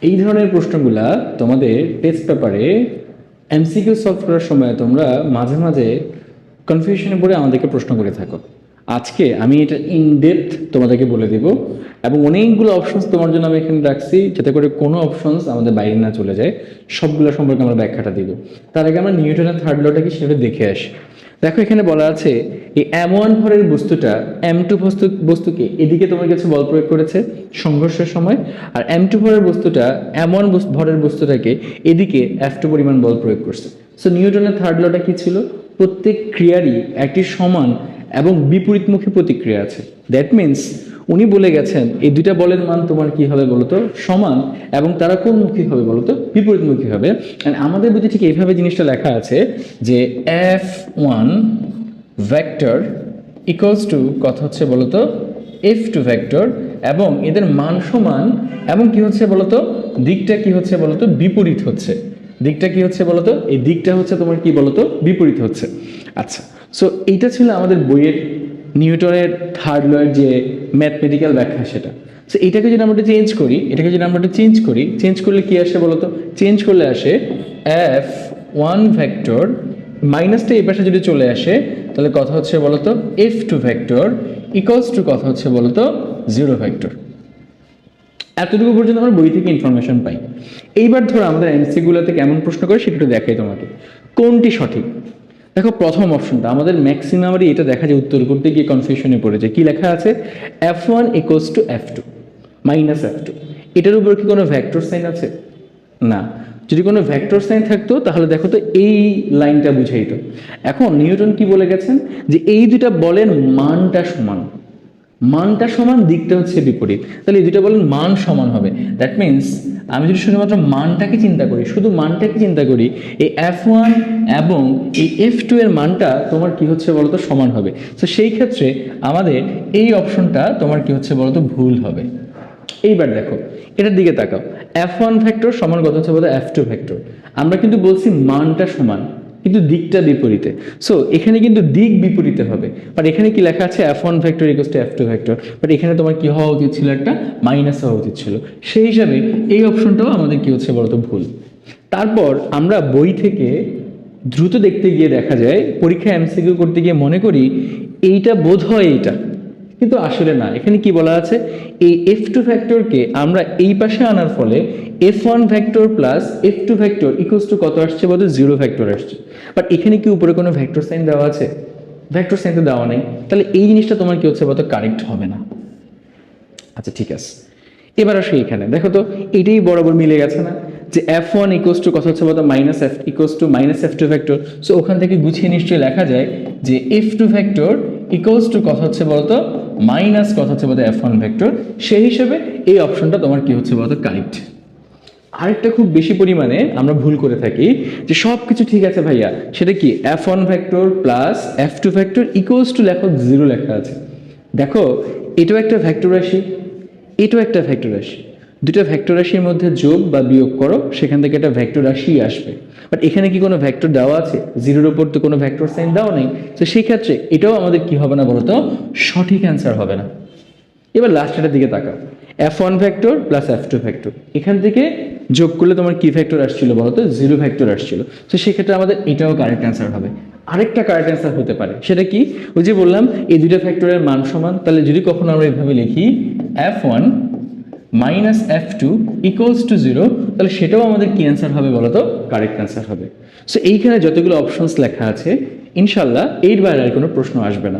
এই ধরনের প্রশ্নগুলা তোমাদের টেস্ট পেপারে এমসিকিউ সলভ করার সময় তোমরা মাঝে মাঝে কনফিউশনে পড়ে আমাদেরকে প্রশ্ন করে থাকো। আজকে আমি এটা ইন ডেপথ তোমাদেরকে বলে দেব এবং অনেকগুলো অপশনস তোমার জন্য আমি এখানে রাখছি যাতে করে কোনো অপশনস আমাদের বাইরে না চলে যায়। সবগুলো সম্পর্কে আমরা ব্যাখ্যাটা দিব। তার আগে আমরা নিউটনের থার্ড লটা কি সেটা দেখে আসি। দেখো এখানে বলা আছে এই m1 ভরের বস্তুটা m2 বস্তুকে এদিকে তোমার কাছে বল প্রয়োগ করেছে সংঘর্ষের সময়, আর m2 ভরের বস্তুটা m1 ভরের বস্তুটাকে এদিকে f2 পরিমাণ বল প্রয়োগ করছে। সো নিউটনের থার্ড লটা কি ছিল? প্রত্যেক ক্রিয়ারই একটি সমান এবং বিপরীতমুখী প্রতিক্রিয়া আছে। দ্যাট মিনস উনি বলে গেছেন এই দুইটা বলের মান তোমার কি হবে বলতো? সমান, এবং তারা কোনমুখী হবে বলতো? বিপরীতমুখী হবে। আমাদের বুঝি ঠিক এইভাবে জিনিসটা লেখা আছে যে f1 ভেক্টর ইকুয়ালস টু কথা হচ্ছে বলতো f2 ভেক্টর, এবং এদের মান সমান, এবং কি হচ্ছে বলতো? দিকটা কি হচ্ছে বলতো? বিপরীত হচ্ছে। দিকটা কি হচ্ছে বলতো? এই দিকটা হচ্ছে তোমার কি বলতো? বিপরীত হচ্ছে। আচ্ছা, সো এইটা ছিল আমাদের বইয়ের নিউটনের থার্ড লয়ের যে ম্যাথমেটিক্যাল ব্যাখ্যা সেটা। সো এটাকে যদি আমরা চেঞ্জ করি, চেঞ্জ করলে কি আসে বলতো? চেঞ্জ করলে আসে f1 ভেক্টর মাইনাসটা এই পাশে যদি চলে আসে তাহলে কথা হচ্ছে বলতো f2 ভেক্টর ইকুয়ালস টু কথা হচ্ছে বলতো 0 ভেক্টর। এতটুকু পর্যন্ত আমরা বই থেকে ইনফরমেশন পাই। এইবার ধরো আমাদের এমসিকিউগুলোতে কেমন প্রশ্ন করে সেটা একটু দেখাই তোমাকে। কোনটি সঠিক? দেখো প্রথম অপশনটা আমাদের ম্যাক্সিমামই এটা দেখা যায় উত্তর করতে গিয়ে কনফিউশনে পড়েছে। কি লেখা আছে? f1 equals to f2 minus f2। এটার উপর কি কোনো ভেক্টর সাইন আছে? না। যদি কোনো ভেক্টর সাইন থাকতো তাহলে দেখো তো এই লাইনটা বুঝাইতো। এখন নিউটন কি বলে গেছেন যে এই দুটা বলের মানটা সমান, মানটা সমান, দিকটা হচ্ছে বিপরীত। তাহলে এই দুটো বলেন মান সমান হবে। দ্যাট মিনস আমি যদি শুধুমাত্র মানটাকে চিন্তা করি, শুধু মানটাকে চিন্তা করি, এই f1 এবং এই f2 এর মানটা তোমার কি হচ্ছে বলতো? সমান হবে। তো সেই ক্ষেত্রে আমাদের এই অপশনটা তোমার কি হচ্ছে বলতো? ভুল হবে। এইবার দেখো এটার দিকে তাকাও, f1 ভেক্টর সমান কত হচ্ছে বলতো? f2 vector. আমরা কিন্তু বলছি মানটা সমান কিন্তু দিকটা বিপরীতে। সো এখানে কিন্তু দিক বিপরীতে হবে। বাট এখানে কি লেখা আছে? f1 vector equals to f2 vector. But এখানে তোমার কি হওয়া উচিত ছিল? একটা মাইনাস হওয়া উচিত ছিল। সেই হিসাবে এই অপশনটাও আমাদের কি হচ্ছে বলতো? ভুল। তারপর আমরা বই থেকে দ্রুত দেখতে গিয়ে দেখা যায়, পরীক্ষা এমসিকিউ করতে গিয়ে মনে করি এইটা বোধ হয় এইটা, কিন্তু আসলে না। এখানে কি বলা আছে? এই f2 ভেক্টরকে আমরা এই পাশে আনার ফলে f1 vector plus f2 vector equals to কত আসছে বলতে? 0 ভেক্টর আসছে। বাট এখানে কি উপরে কোনো ভেক্টর সাইন দেওয়া আছে? ভেক্টর সাইন তো দেওয়া নেই। তাহলে এই জিনিসটা তোমার কি হচ্ছে বলতো? কারেক্ট হবে না। আচ্ছা ঠিক আছে, এবার আসো এখানে দেখো তো এটাই বরাবর মিলে গেছে না যে f1 ইকুয়ালস টু কথা হচ্ছে বলতো minus f equals to minus f2 vector. So ওখান থেকে গুছিয়ে নিশ্চয়ই লেখা যায় যে f2 ভেক্টর ইকুয়ালস টু কথা হচ্ছে বলতো মাইনাস কথা হচ্ছে বলতো f1 ভেক্টর। সেই হিসেবে এই অপশনটা তোমার কি হচ্ছে বলতো? কারেক্ট। আরেকটা খুব বেশি পরিমাণে আমরা ভুল করে থাকি যে সব কিছু ঠিক আছে ভাইয়া, সেটা কি? f1 vector plus f2 vector equals to লেখো 0 লেখা আছে। দেখো এটাও একটা ভেক্টর রাশি, এটাও একটা ভেক্টর রাশি। দুটো ভেক্টর রাশির মধ্যে যোগ বা বিয়োগ করো, সেখান থেকে একটা ভেক্টর রাশি আসবে। বাট এখানে কি কোনো ভেক্টর দেওয়া আছে? 0-এর উপর তো কোনো ভেক্টর সাইন দেওয়া নেই। তো সেই ক্ষেত্রে এটাও আমাদের কি হবে না বলতো? সঠিক অ্যান্সার হবে না। এবার লাস্টের দিকে তাকাও, f1 vector plus f2 vector, এখান থেকে যোগ করলে তোমার কি ভেক্টর আসছিল বলতো? 0 ভেক্টর আসছিল। তো সেক্ষেত্রে আমাদের এটাও কারেক্ট অ্যান্সার হবে। আরেকটা কারেক্ট অ্যান্সার হতে পারে, সেটা কি? ওই যে বললাম এই দুটো ভেক্টরের মান সমান, তাহলে যদি কখনো আমরা এভাবে লিখি f1 minus f2 equals to 0, তাহলে সেটাও আমাদের কি অ্যান্সার হবে বলতো? কারেক্ট অ্যান্সার হবে। সো এইখানে যতগুলো অপশনস লেখা আছে ইনশাল্লাহ এর বাইরে আর কোনো প্রশ্ন আসবে না।